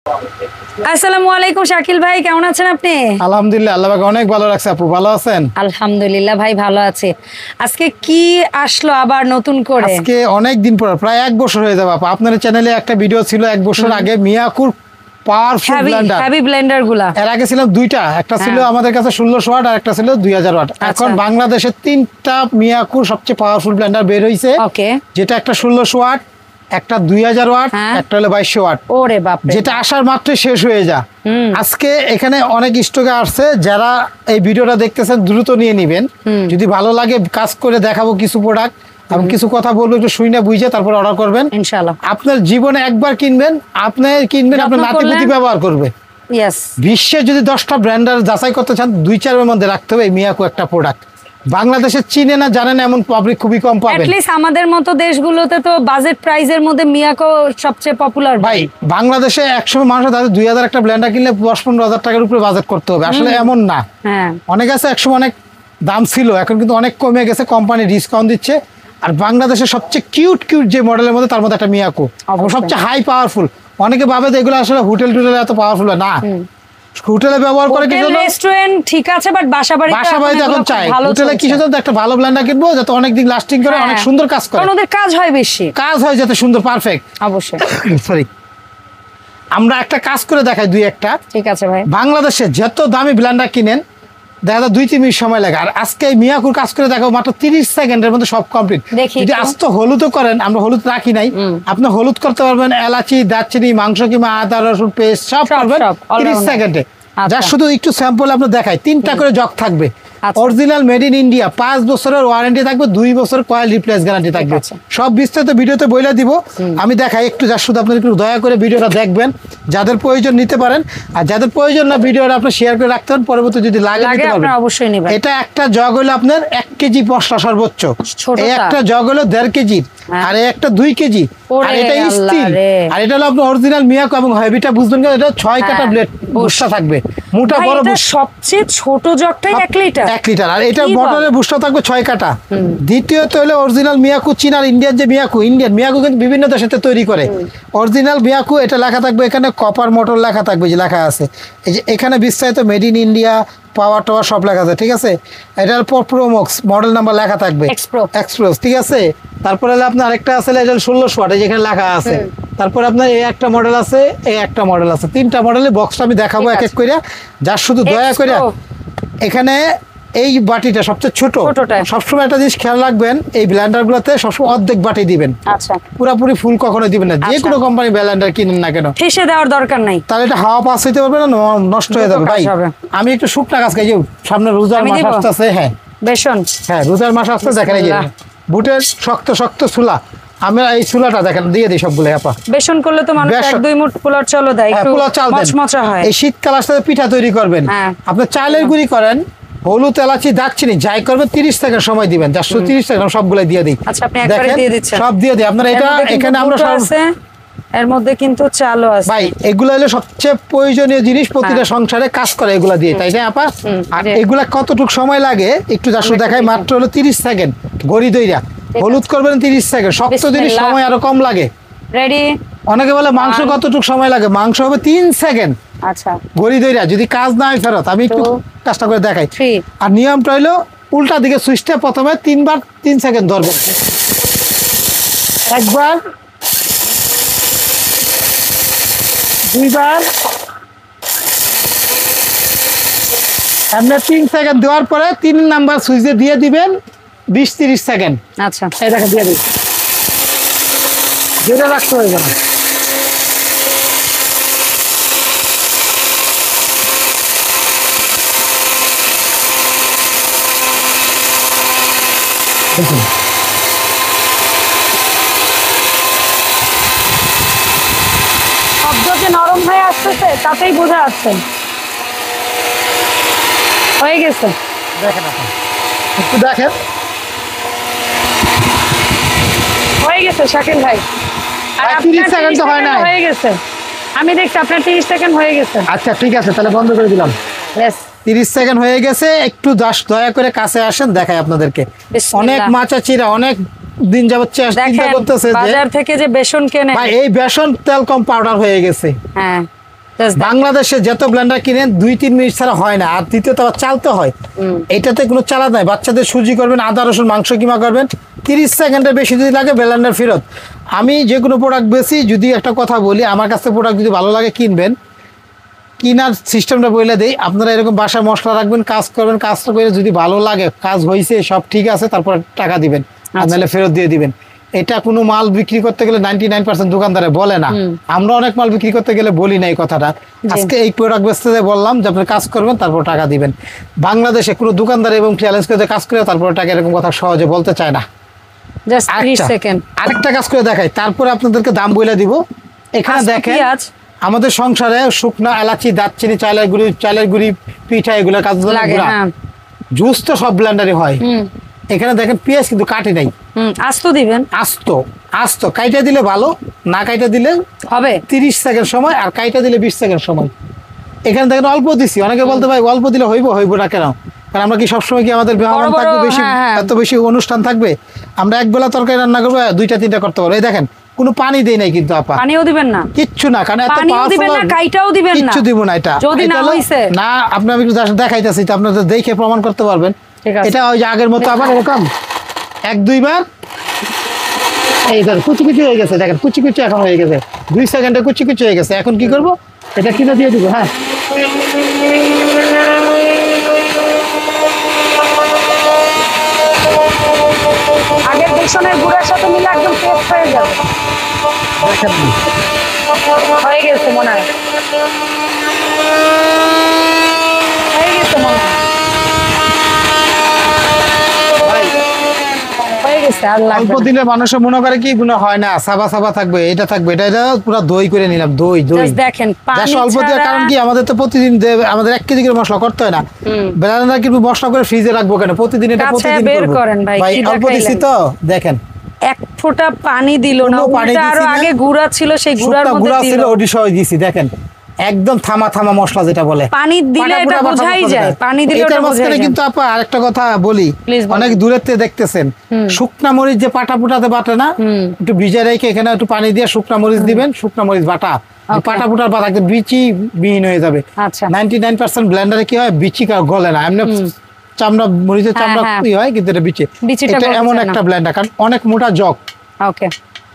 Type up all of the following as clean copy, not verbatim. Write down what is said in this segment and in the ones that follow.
আসসালামু আলাইকুম শাকিল ভাই, কেমন আছেন আপনি? আলহামদুলিল্লাহ, আল্লাহ পাক অনেক ভালো রাখছে। আপু ভালো আছেন? আলহামদুলিল্লাহ ভাই ভালো আছে। আজকে কি আসলো আবার নতুন করে? আজকে অনেক দিন পর, প্রায় 1 বছর হয়ে যাবে আপু, আপনার চ্যানেলে একটা ভিডিও ছিল 1 বছর আগে, মিয়াকুর পাওয়ারফুল ব্লেন্ডার, হেভি ব্লেন্ডার গুলা। এর আগে ছিল দুইটা, একটা ছিল আমাদের কাছে 1600 ওয়াট আর একটা ছিল 2000 ওয়াট। এখন বাংলাদেশে 3টা মিয়াকুর সবচেয়ে পাওয়ারফুল ব্লেন্ডার বের হইছে, যেটা একটা 1600 ওয়াট, একটা 2000 ওয়াট, একটা হলো 2200 ওয়াট। ওরে বাপ রে, যেটা আসার মাত্র শেষ হয়ে যা। আজকে এখানে অনেক স্টকে আসছে, যারা এই ভিডিওটা দেখতেছেন দ্রুত নিয়ে নেবেন। যদি ভালো লাগে কাজ করে দেখাবো কিছু প্রোডাক্ট এবং কিছু কথা বলবো, একটু শুনে বুঝে তারপর অর্ডার করবেন ইনশাআল্লাহ। আপনার জীবনে একবার কিনবেন, আপনার নাতিপুতি ব্যবহার করবে। বিশ্বে যদি 10টা ব্র্যান্ডার যাচাই করতে চান, 2-4 মধ্যে রাখতে হবে মিয়াকো একটা প্রোডাক্ট। বাংলাদেশে চিনে না জানে না এমন পাবলিক খুবই কম পাবেন। এটলিস্ট আমাদের মতো দেশগুলোতে তো বাজেট প্রাইজের মধ্যে মিয়াকো সবচেয়ে পপুলার। ভাই বাংলাদেশে 100 মানুষ তাদের 2000 একটা ব্লেন্ডার কিনলে 10-15 হাজার টাকার উপরে বাজেট করতে হবে, আসলে এমন না। অনেক আছে, 100 অনেক দাম ছিল, এখন কিন্তু অনেক কমে গেছে, কোম্পানি ডিসকাউন্ট দিচ্ছে। আর বাংলাদেশের সবচেয়ে কিউট যে মডেলের মধ্যে, তার মধ্যে একটা মিয়াকো সবচেয়ে হাই পাওয়ারফুল। অনেকে ভাবে যে এগুলো আসলে হোটেলে এত পাওয়ারফুল না। হোটেলে ব্যবহার করে কি জন্য, রেস্টুরেন্ট ঠিক আছে, বাট বাসাবাড়িতে এখন চাই হোটেলে কিসের জন্য একটা ভালো ব্লেন্ডার কিনবো, যাতে অনেক দিন লাস্টিং করে, অনেক সুন্দর কাজ করে, ওদের কাজ হয় বেশি, কাজ হয় যাতে সুন্দর পারফেক্ট। অবশ্যই সরি, আমরা একটা কাজ করে দেখাই, দুই একটা। ঠিক আছে ভাই। বাংলাদেশে যত দামি ব্লেন্ডার কিনেন দেখা যায় 2-3 মিনিট সময় লাগে, আর আজকে মিয়াকুর কাজ করে দেখাবো মাত্র 30 সেকেন্ডের মধ্যে সব কমপ্লিট। যদি আস্ত হলুদও করেন, আমরা হলুদ রাখি নাই, আপনি হলুদ করতে পারবেন, এলাচি, দারচিনি, মাংস কিংবা আদা রসুন পেস্ট সব করবেন 30 সেকেন্ডে। যা শুধু একটু স্যাম্পল আপনার দেখাই, 3টা করে জগ থাকবে, অরিজিনাল মেড ইন ইন্ডিয়া, 5 বছরের ওয়ারেন্টি থাকবে, 2 বছর কয়েল রিপ্লেস গ্যারান্টি থাকবে। সব বিস্তারিত ভিডিওতে বলে দিব, আমি দেখাই একটু, যা শুধু আপনার একটু দয়া করে ভিডিওটা দেখবেন, যাদের প্রয়োজন নিতে পারেন, আর যাদের প্রয়োজন না ভিডিওটা আপনি শেয়ার করে রাখতে পারেন, পরবর্তী যদি লাগে আপনি অবশ্যই নেবেন। এটা একটা জগ হলো আপনার 1 কেজি মশলা সর্বোচ্চ, এই একটা জগ হলো 1.5 কেজি, আর এই একটা 2 কেজি, আর এটা স্টিল, আর এটা হলো আপনার অরিজিনাল মিয়াকো। এবং হেভিটা বুঝবেন না, এটা 6 কাটা ব্লেড বুশটা থাকবে, মোটা বড় বুশ, সবচেয়ে ছোট জগটাই 1 লিটার, 1 লিটার, আর এটা মোটরের বুশটা থাকবে 6 কাটা। দ্বিতীয়ত হলো অরিজিনাল মিয়াকো, চীন আর ইন্ডিয়ান যে মিয়াকো, ইন্ডিয়ান মিয়াকো কিন্তু বিভিন্ন দেশে তৈরি করে, অরিজিনাল মিয়াকো। এটা লেখা থাকবে এখানে, কপার মোটর লেখা থাকবে, যে লেখা আছে এই যে এখানে বিস্তারিত made in India, power tower সব লেখা আছে, ঠিক আছে। এটার পর প্রোমক্স মডেল নাম্বার লেখা থাকবে, এক্সপ্রেস, ঠিক আছে। তারপরে আপনার আরেকটা আছে, এটা 1600 ওয়াট, যেখানে লেখা আছে। তারপরে আপনার এই একটা মডেল আছে, এই একটা মডেল আছে, 3টা মডেলের বক্সটা আমি দেখাবো এক এক করে। যার শুধু দয়া করে এখানে এই বাটিটা সবচেয়ে ছোট, সবসময় একটা জিনিস খেয়াল রাখবেন, এই ব্লেন্ডার গুলোতে সবসময় অর্ধেক বাটি দিবেন, পুরোপুরি ফুল কখনো দিবেন না। যে কোনো কোম্পানি ব্লেন্ডার কিনেন না কেন, ঠেসে দেওয়ার দরকার নাই, তাহলে এটা হাওয়া পাস হইতে পারবে না, নষ্ট হয়ে যাবে। ভাই আমি একটু শুকনা গাছ খাই, সামনে রোজার মাস আসতেছে, হ্যাঁ বেসন, হ্যাঁ রোজার মাস আসতে, দেখেন এই যে বুটের শক্ত শক্ত চুলা, আমরা এই চুলাটা দেখেন দিয়ে দিই সবগুলো। আপা বেসন করলে তো মানুষ 1-2 মুঠ পোলার চাল দেয়, একটু মচমচা হয়। এই শীতকাল আসলে পিঠা তৈরি করবেন, আপনি চালের গুঁড়ি করেন, হলুদ, এলাচি, দারচিনি যাই করবেন, 30 সেকেন্ড সময় দিবেন, 30 সেকেন্ড সবগুলো দিয়ে দিই। আচ্ছা আপনি একবারে দিয়ে দিচ্ছেন, সব দিয়ে দিই আপনারা। এটা এখানে আমরা এর মধ্যে কিন্তু চালও আছে ভাই, এগুলো হলো সবচেয়ে প্রয়োজনীয় জিনিস, প্রতিটা সংসারে কাজ করে এগুলা দিয়ে, তাই না আপা? আর এগুলা কতটুকু সময় লাগে একটু যা শুধু দেখাই, মাত্র হলো 30 সেকেন্ড গড়ি দইরা। হলুদ করবেন 30 সেকেন্ড, শক্ত জিনিস সময় আরো কম লাগে। রেডি। অনেকে বলে মাংস কতটুকু সময় লাগে, মাংস হবে 3 সেকেন্ড। আচ্ছা গড়ি দইরা, যদি কাজ না হয় ফেরত। আমি একটু কাজটা করে দেখাই। আর নিয়মটা হলো উল্টা দিকে সুইচটা প্রথমে 3 বার 3 সেকেন্ড ধরবেন, একবার, 2 বার, এমনি 3 সেকেন্ড দেওয়ার পরে 3 নাম্বার সুইচে দিয়ে দিবেন 20-30 সেকেন্ড। আচ্ছা এই দেখেন দিয়ে দিই, যেটা রাখতে হয়ে যাবে। শব্দ যে নরম হয়ে আসতেছে তাতেই বোঝা যাচ্ছে হয়ে গেছে। দেখেন আপনি একটু দেখেন, হয়ে গেছে শাকিল ভাই। আর 30 সেকেন্ড তো হয় না, হয়ে গেছে, আমি দেখছি আপনার 30 সেকেন্ড হয়ে গেছে। আচ্ছা ঠিক আছে, তাহলে বন্ধ করে দিলাম। 30 সেকেন্ড হয়ে গেছে, একটু দয়া করে কাছে আসেন, দেখাই আপনাদেরকে। অনেক মাচাচিরা অনেক দিন যাবত চিন্তা করতেছে যে বাজার থেকে যে বেসন কেনে, ভাই এই বেসন তেল কম পাউডার হয়ে গেছে। হ্যাঁ Just বাংলাদেশে যত ব্লেন্ডার কিনেন 2-3 মিনিট ছাড়া হয় না, আর দ্বিতীয়ত আবার চালতে হয়। এটাতে কোনো চালা নাই, বাচ্চাদের সুজি করবেন, আদা রসুন মাংস কিমা করবেন, 30 সেকেন্ডের বেশি যদি লাগে ব্লেন্ডার ফেরত। আমি যে কোনো প্রোডাক্ট বেশি যদি একটা কথা বলি, আমার কাছে প্রোডাক্ট যদি ভালো লাগে কিনবেন, কিনার সিস্টেমটা বলে দেই। আপনারা এরকম বাসায় মশলা রাখবেন, কাজ করবেন, কাজটা করে যদি ভালো লাগে, কাজ হয়েছে সব ঠিক আছে, তারপর টাকা দিবেন, আর নাহলে ফেরত দিয়ে দিবেন। এটা কোনো মাল বিক্রি করতে গেলে 99% দোকানদারে বলে না, আমরা অনেক মাল বিক্রি করতে গেলে বলি না এই কথাটা। আজকে এই প্রোডাক্ট বেচতে যে বললাম যে আপনি কাজ করবেন তারপর টাকা দিবেন। বাংলাদেশে কোনো দোকানদার এবং চ্যালেঞ্জ করে কাজ করে তারপর টাকা, এরকম কথা সহজে বলতে চায় না। জাস্ট 30 সেকেন্ড আরেকটা কাজ করে দেখাই, তারপরে আপনাদেরকে দাম বলে দিব। এখানে দেখেন আমাদের সংসারে শুকনা এলাচি, দারচিনি, চালের গুঁড়ি, পিঠা, এগুলোর কাজ লাগে। জুস তো সব ব্লেন্ডারে হয়। এখানে দেখেন পেঁয়াজ কিন্তু কাটি নাই, আস্ত দিবেন। আস্ত কাইটা দিলে ভালো, না কাইটা দিলে হবে 30 সেকেন্ড সময়, আর কাইটা দিলে 20 সেকেন্ড সময়। এখানে দেখেন অল্প দিছি, অনেকে বলতে ভাই অল্প দিলে হইব না কেন? কারণ আমরা কি সবসময় কি আমাদের মেহমান থাকবে বেশি, এত বেশি অনুষ্ঠান থাকবে? আমরা একবেলা তরকারি রান্না করবো, 2-3টা করতে পারবো। এই দেখেন কোনো পানি দেই নাই কিন্তু আপা, পানিও দিবেন না, কিচ্ছু না, কারণ এত পানিও দিবেন না, কাইটাও দিবেন না, কিচ্ছু দিব না। এটা যদি না হইছে না, আপনি আমি দেখাইতেছি, আপনাদের দেখে প্রমাণ করতে পারবেন। এটা ওই যে আগের মতো আবার এরকম 1-2 বার এই ধর কুচি হয়ে গেছে, দেখেন কুচি এখন হয়ে গেছে, 2 সেকেন্ডে কুচি হয়ে গেছে। এখন কি করব, এটা কিনে দিয়ে দিব। হ্যাঁ, আগের বেসনের গুঁড়ার সাথে মিলে একদম পেস্ট হয়ে যাবে। দেখেন হয়ে গেছে মনে হয়, হয়ে গেছে মনে হয়, হয়ে গেছে। আর অল্প লাগবে না। দিলে মানুষের মনে করে কি মনে হয় না, সাবা থাকবে, এটা থাকবে, এটা পুরো দই করে নিলাম, দই। Just দেখেন পানি অল্প দেওয়ার কারণ কি, আমাদের তো প্রতিদিন আমাদের 1 কেজি করে মশলা করতে হয় না। বেলানা কিন্তু মশলা করে ফ্রিজে রাখবো কেন, প্রতিদিন এটা প্রতিদিন বের করব। করেন ভাই, ভাই অল্প দিছি তো, দেখেন এক ফোঁটা পানি দিল না, পানি উল্টা আরো দিছি না। আগে গুঁড়া ছিল, সেই গুঁড়ার মধ্যে গুঁড়া দিল ছিল, ওডি সহ দিছি। দেখেন একদম থামা মশলা যেটা বলে, পানি দিলে এটা বোঝাই যায়, পানি দিলে এটার ওটা বোঝাই মাঝখানে যায়। কিন্তু আপা আরেকটা কথা বলি, Please বলুন। অনেক দূরের থেকে দেখতেছেন, শুকনা মরিচ যে পাটাতে বাটে না, একটু ভিজে রেখে এখানে একটু পানি দিয়ে শুকনা মরিচ দিবেন, শুকনা মরিচ বাটা, পাটার বাটা একদম বিচি বিহীন হয়ে যাবে। আচ্ছা 99% ব্লেন্ডারে কি হয়, বিচি গলে না, এমনি চামড়া, মরিচের চামড়া কি হয়, কিন্তু এটা বিচিটা এটা গলতে এমন চায় না। একটা ব্লেন্ডার, কারণ অনেক মোটা জগ, ওকে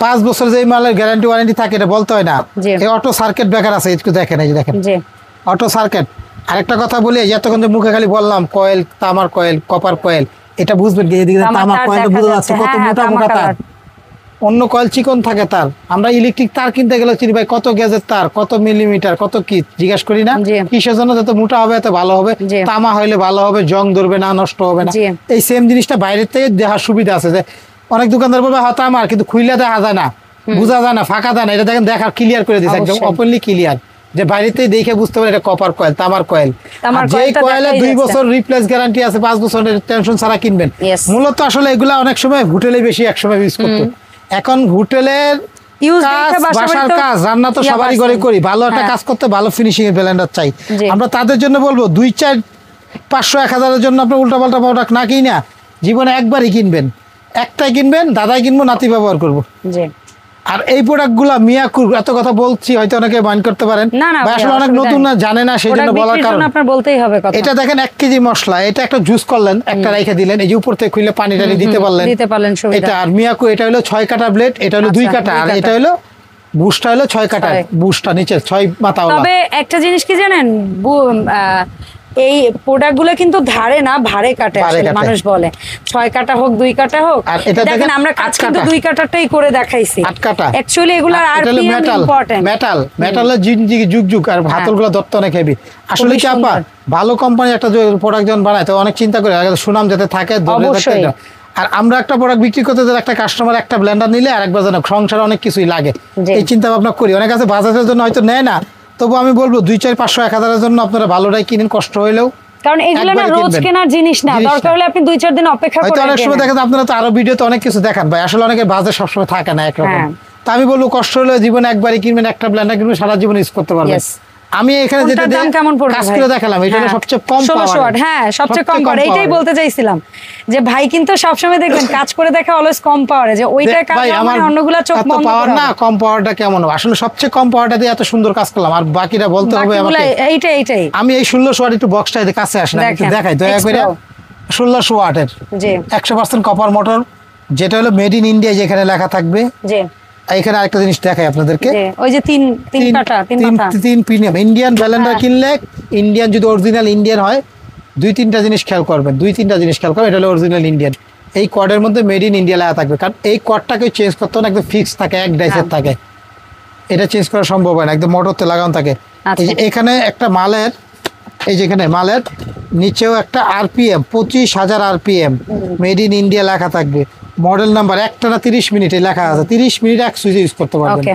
5 বছর যে মালের গ্যারান্টি ওয়ারেন্টি থাকে, এটা বলতে হয় না। জি। এই অটো সার্কিট ব্রেকার আছে, একটু দেখেন, এই যে দেখেন জি অটো সার্কিট। আরেকটা কথা বলি, এতক্ষণ যে মুখে খালি বললাম কয়েল, তামার কয়েল, কপার কয়েল, এটা বুঝবেন কি, এদিকে তামার কয়েল বোঝা যাচ্ছে কত মোটা তার, অন্য কয়েল চিকন থাকে তার। আমরা ইলেকট্রিক তার কিনতে গেলে চিনি ভাই কত গেজের তার, কত মিলিমিটার, কত কি জিজ্ঞাসা করি না, কিসের জন্য? যত মোটা হবে এত ভালো হবে, তামা হইলে ভালো হবে, জং ধরবে না, নষ্ট হবে না। এই সেম জিনিসটা বাইরের থেকে দেখার সুবিধা আছে, যে অনেক দোকানদার বলবে হ্যাঁ তামার, কিন্তু খুইলা দেখা যায় না, বোঝা যায় না, ফাঁকা যায় না। এটা দেখেন দেখার ক্লিয়ার করে দিচ্ছে, একদম ওপেনলি ক্লিয়ার, যে বাইরেতেই দেখে বুঝতে পারে এটা কপার কয়েল, তামার কয়েল। যে কয়েলে 2 বছর রিপ্লেস গ্যারান্টি আছে, 5 বছরের টেনশন ছাড়া কিনবেন। মূলত আসলে এগুলা অনেক সময় হোটেলে বেশি, এক সময় ইউজ করতো। এখন হোটেলের বাসার কাজ, রান্না তো সবারই ঘরে করি, ভালো একটা কাজ করতে ভালো ফিনিশিং এর ব্লেন্ডার চাই। আমরা তাদের জন্য বলবো 2-4 500-1000 এর জন্য আপনার উল্টাপাল্টা প্রোডাক্ট না কিনা জীবনে একবারই কিনবেন, একটাই কিনবেন, দাদাই কিনবো, নাতি ব্যবহার করবো। আর এই প্রোডাক্ট গুলা মিয়াকুর, এত কথা বলছি হয়তো অনেকে মাইন্ড করতে পারেন, আসলে অনেক নতুন না, জানে না, সেই জন্য বলার কারণ আপনার বলতেই হবে কথা। এটা দেখেন 1 কেজি মশলা, এটা একটা জুস করলেন, একটা রেখে দিলেন, এই যে উপর থেকে খুলে পানি টানি দিতে পারলেন। এটা আর মিয়াকু, এটা হলো 6 কাটা ব্লেড, এটা হলো 2 কাটা, আর এটা হলো বুশটা হলো 6 কাটা, বুশটা নিচে 6 মাথাওয়ালা। তবে একটা জিনিস কি জানেন, এই প্রোডাক্ট গুলো কিন্তু ধারে না, ভারে কাটে মানুষ বলে, 6 কাটা হোক 2 কাটা হোক। আর এটা দেখেন আমরা কাজ কিন্তু 2 কাটাটাই করে দেখাইছি, 8 কাটা। অ্যাকচুয়ালি এগুলো আরপিএম ইম্পর্টেন্ট, মেটালের যুগ আর হাতলগুলো দত্ত অনেক হেভি। আসলে কি আপা ভালো কোম্পানি একটা প্রোডাক্ট যখন বানায় তো অনেক চিন্তা করে, সুনাম যাতে থাকে। আর আমরা একটা প্রোডাক্ট বিক্রি করতে গেলে একটা কাস্টমার একটা ব্লেন্ডার নিলে আরেকবার যেন সংসারে অনেক কিছুই লাগে, এই চিন্তা ভাবনা করি। অনেক আছে বাজারের জন্য হয়তো নেয় না, তবু আমি বলবো 2-4-500-1000 এর জন্য আপনারা ভালোটাই কিনেন, কষ্ট হইলেও, কারণ এগুলো না রোজ কেনার জিনিস না, দরকার হলে আপনি 2-4 দিন অপেক্ষা করে। হয়তো অনেক সময় দেখেন আপনারা তো আরো ভিডিওতে অনেক কিছু দেখান ভাই, আসলে অনেকের বাজেট সবসময় থাকে না একরকম। তা আমি বলবো কষ্ট হলেও জীবনে একবারই কিনবেন, একটা ব্লেন্ডার কিনবেন, সারা জীবন ইউজ করতে পারবেন। আমি এখানে যেটা দাম কেমন পড়বে কাজ করে দেখালাম, এটা হলো সবচেয়ে কম 1600 ওয়াট। হ্যাঁ, সবচেয়ে কম পাওয়ার, এইটাই বলতে চাইছিলাম যে ভাই কিন্তু সবসময় দেখবেন কাজ করে দেখা অলওয়েজ কম পাওয়ারে, যে ওইটার কাজ আমার অন্যগুলা চোখ বন্ধ পাওয়ার না, কম পাওয়ারটা কেমন হবে? আসলে সবচেয়ে কম পাওয়ারটা দিয়ে এত সুন্দর কাজ করলাম, আর বাকিটা বলতে হবে আমাকে। এইটাই আমি এই 1600 ওয়াট একটু বক্সটা কাছে আসেন, একটু দেখাই দয়া করে। 1600 ওয়াটের জি 100% কপার মোটর, যেটা হলো মেড ইন ইন্ডিয়া, যেখানে লেখা থাকবে। জি এখানে আরেকটা জিনিস দেখাই আপনাদেরকে, ওই যে তিন প্রিমিয়াম ইন্ডিয়ান ব্যালেন্ডার কিনলে, ইন্ডিয়ান যদি অরিজিনাল ইন্ডিয়ান হয়, 2-3টা জিনিস খেয়াল করবেন, এটা হলো অরিজিনাল ইন্ডিয়ান। এই কর্ডের মধ্যে মেড ইন ইন্ডিয়া লেখা থাকবে, কারণ এই কর্ডটাকে চেঞ্জ করতে না, একদম ফিক্স থাকে, এক ডাইসের থাকে, এটা চেঞ্জ করা সম্ভব হয় না, একদম মোটরতে লাগানো থাকে। এই যে এখানে একটা মালের, এই যে এখানে মালের নিচেও একটা RPM 25,000 RPM made in India লেখা থাকবে। মডেল নাম্বার একটা না 30 মিনিটে লেখা আছে, 30 মিনিট এক সুইচ ইউজ করতে পারবেন,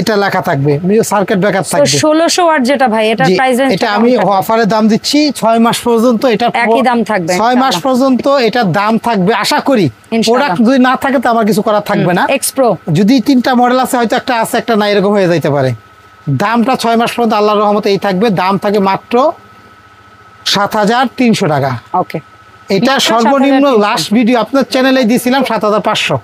এটা লেখা থাকবে। সার্কিট ব্রেকার থাকবে। 1600 ওয়াট যেটা ভাই, এটা প্রাইস রেঞ্জ, এটা আমি অফারে দাম দিচ্ছি 6 মাস পর্যন্ত, এটা একই দাম থাকবে 6 মাস পর্যন্ত এটা দাম থাকবে আশা করি। প্রোডাক্ট যদি না থাকে তো আমার কিছু করার থাকবে না। এক্স প্রো যদি 3টা মডেল আছে, হয়তো একটা আছে একটা না, এরকম হয়ে যাইতে পারে। দামটা 6 মাস পর্যন্ত আল্লাহর রহমতে এই থাকবে। দাম থাকে মাত্র 7,300 টাকা। ওকে, এটা সর্বনিম্ন লাস্ট ভিডিও আপনার চ্যানেলে দিয়েছিলাম 7,500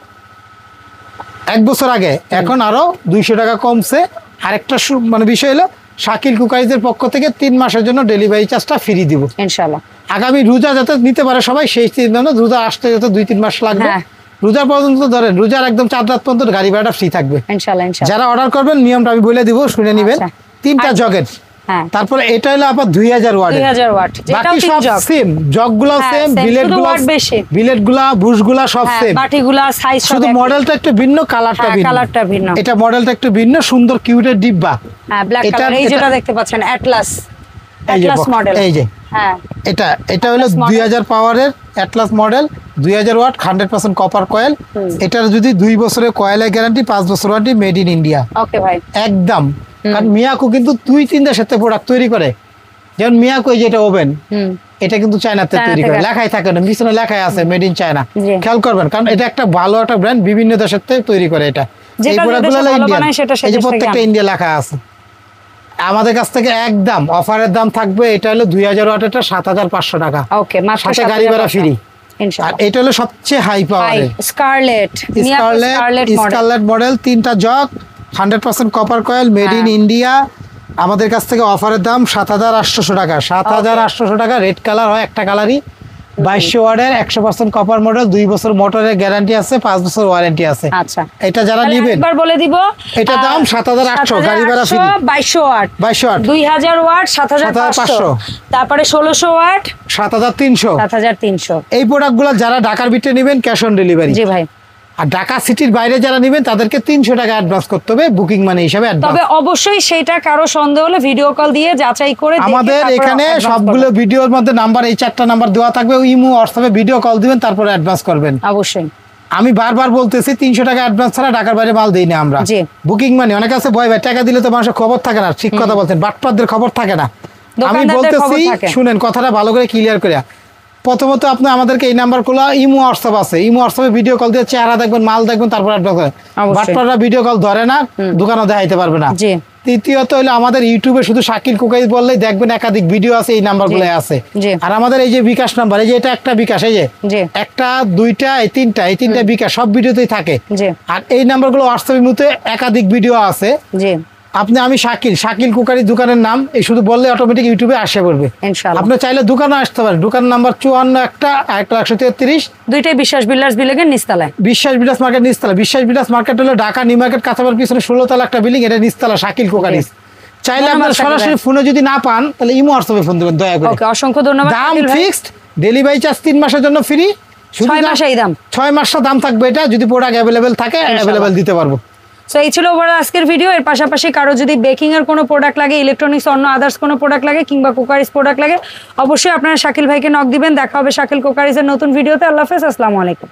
এক বছর আগে, এখন আরো 200 টাকা কমছে। আরেকটা মানে বিষয় হলো, শাকিল কুকারিজের পক্ষ থেকে 3 মাসের জন্য ডেলিভারি চার্জটা ফ্রি দিব ইনশাআল্লাহ। আগামী রোজা যাতে নিতে পারে সবাই, সেই চিন্তা, রোজা আসতে যাতে 2-3 মাস লাগবে, রোজা পর্যন্ত ধরেন, রোজার একদম 4 রাত পর্যন্ত গাড়ি ভাড়াটা ফ্রি থাকবে ইনশাআল্লাহ। যারা অর্ডার করবেন, নিয়মটা আমি বলে দিব, শুনে নেবেন। 3টা জগের, তারপরে এটা হলো আবার 2000 ওয়াট, বাকি সব সেম, জগগুলো সেম, বিলেটগুলো বুশগুলো সব সেম, বাটিগুলো সাইজ সব, শুধু মডেলটা একটু ভিন্ন, কালারটা ভিন্ন। এটা মডেলটা একটু ভিন্ন, সুন্দর কিউটের ডিব্বা। হ্যাঁ, ব্ল্যাক কালার, এই যেটা দেখতে পাচ্ছেন অ্যাটলাস মডেল, এই যে হ্যাঁ, এটা হলো 2000 পাওয়ারের Atlas model, 2000 watt, 100% copper coil. এটার যদি 2 বছরের কয়েলের গ্যারান্টি, 5 বছর warranty, made in India. Okay ভাই, একদম। কারণ মিয়াকো কিন্তু 2-3 দেশের থেকে প্রোডাক্ট তৈরি করে, যেমন মিয়াকো যেটা ওভেন, এটা কিন্তু চায়নাতে তৈরি করে, লেখাই থাকে না, পিছনে লেখাই আছে মেড ইন চায়না, খেয়াল করবেন, কারণ এটা একটা ভালো একটা ব্র্যান্ড, বিভিন্ন দেশের থেকে তৈরি করে। এটা এই প্রোডাক্টগুলো ইন্ডিয়ান, এই যে প্রত্যেকটা ইন্ডিয়া লেখা আছে। আমাদের কাছ থেকে একদম অফারের দাম থাকবে, এটা হলো 2000 ওয়াটেরটা 7,500 টাকা। ওকে, সাথে গাড়ি ভাড়া ফ্রি ইনশাআল্লাহ। আর এটা হলো সবচেয়ে হাই পাওয়ারের স্কারলেট মডেল, 3টা jug, 100% copper coil, made in India. আমাদের কাছ থেকে অফারের দাম 7,800 টাকা। 7,800 টাকা। রেড কালার হয়, একটা কালারই, 2200 ওয়াটের, 100% কপার মডেল, 2 বছর মোটরের গ্যারান্টি আছে, 5 বছর ওয়ারেন্টি আছে। আচ্ছা, এটা যারা নেবেন একবার বলে দিব, এটা দাম 7,800, গাড়ি ভাড়া ফ্রি। 2200 ওয়াট, 2000 ওয়াট 7,500, তারপরে 1600 ওয়াট 7,300। এই প্রোডাক্টগুলো যারা ঢাকার ভিতরে নেবেন, ক্যাশ অন ডেলিভারি। জি ভাই। আর ঢাকা সিটির বাইরে যারা নেবেন, তাদেরকে 300 টাকা অ্যাডভান্স করতে হবে, বুকিং মানি হিসাবে অ্যাডভান্স। তবে অবশ্যই সেটা কারো সন্দেহ হলে ভিডিও কল দিয়ে যাচাই করে দেখে, আমাদের এখানে সবগুলো ভিডিওর মধ্যে নাম্বার, এই 4টা নাম্বার দেওয়া থাকবে, ইমো হোয়াটসঅ্যাপে ভিডিও কল দিবেন, তারপরে অ্যাডভান্স করবেন অবশ্যই। আমি বারবার বলতেছি, 300 টাকা অ্যাডভান্স ছাড়া ঢাকার বাইরে মাল দেই না আমরা। বুকিং মানি অনেক আছে, ভয় ভাই টাকা দিলে তো মানুষের খবর থাকে না, ঠিক কথা বলছেন, বাটপারদের খবর থাকে না। আমি বলতেছি, শুনেন কথাটা ভালো করে ক্লিয়ার করে। প্রথমত আপনি আমাদেরকে এই নাম্বারগুলো, ইমো হোয়াটসঅ্যাপ আছে, ইমো হোয়াটসঅ্যাপে ভিডিও কল দিয়ে চেহারা দেখবেন, মাল দেখবেন, তারপর অ্যাডভান্স করেন। বাটপাররা ভিডিও কল ধরে না, দোকানও দেখাইতে পারবে না। তৃতীয়ত হলো, আমাদের ইউটিউবে শুধু শাকিল কুকারিজ বললেই দেখবেন একাধিক ভিডিও আছে, এই নাম্বারগুলো আছে। আর আমাদের এই যে বিকাশ নাম্বার, এই যে এটা একটা বিকাশ, এই যে একটা, 2টা, এই 3টা বিকাশ, সব ভিডিওতেই থাকে। আর এই নাম্বারগুলো হোয়াটসঅ্যাপের মধ্যে একাধিক ভিডিও আছে। আমি শাকিল কুকারি দোকানের নাম এই শুধু বললে অটোমেটিক ইউটিউবে আসে পড়বে ইনশাআল্লাহ। আপনি চাইলে দোকানে আসতে পারেন, দোকান নাম্বার 54 একটা, আরেকটা 133, দুইটাই বিশ্বাস বিল্ডার্স বিল্ডিং নিচতলায়, বিশ্বাস বিল্ডার্স মার্কেট নিচতলা। বিশ্বাস বিল্ডার্স মার্কেট হলো ঢাকা নিউ মার্কেট কাঁচামার পিছনে 16 তলা একটা বিল্ডিং, এটা নিচতলা শাকিল কুকারিজ। চাইলে আপনারা সরাসরি ফোনে যদি না পান, তাহলে ইমো হোয়াটসঅ্যাপে ফোন দিবেন দয়া করে। ওকে, অসংখ্য ধন্যবাদ। দাম ফিক্সড, ডেলিভারি চার্জ 3 মাসের জন্য ফ্রি, 6 মাসেই দাম, 6 মাসের দাম থাকবে। এটা যদি প্রোডাক্ট অ্যাভেলেবেল থাকে, অ্যাভেলেবেল দিতে পারবো। সো এই ছিল ওভারঅল আজকের ভিডিও। এর পাশাপাশি কারো যদি বেকিং এর কোনো প্রোডাক্ট লাগে, ইলেকট্রনিক্স অন্য আদার্স কোনো প্রোডাক্ট লাগে, কিংবা কুকারিজ প্রোডাক্ট লাগে, অবশ্যই আপনারা শাকিল ভাইকে নক দিবেন। দেখা হবে শাকিল কুকারিজের নতুন ভিডিওতে। আল্লাহ হাফেজ, আসসালামু আলাইকুম।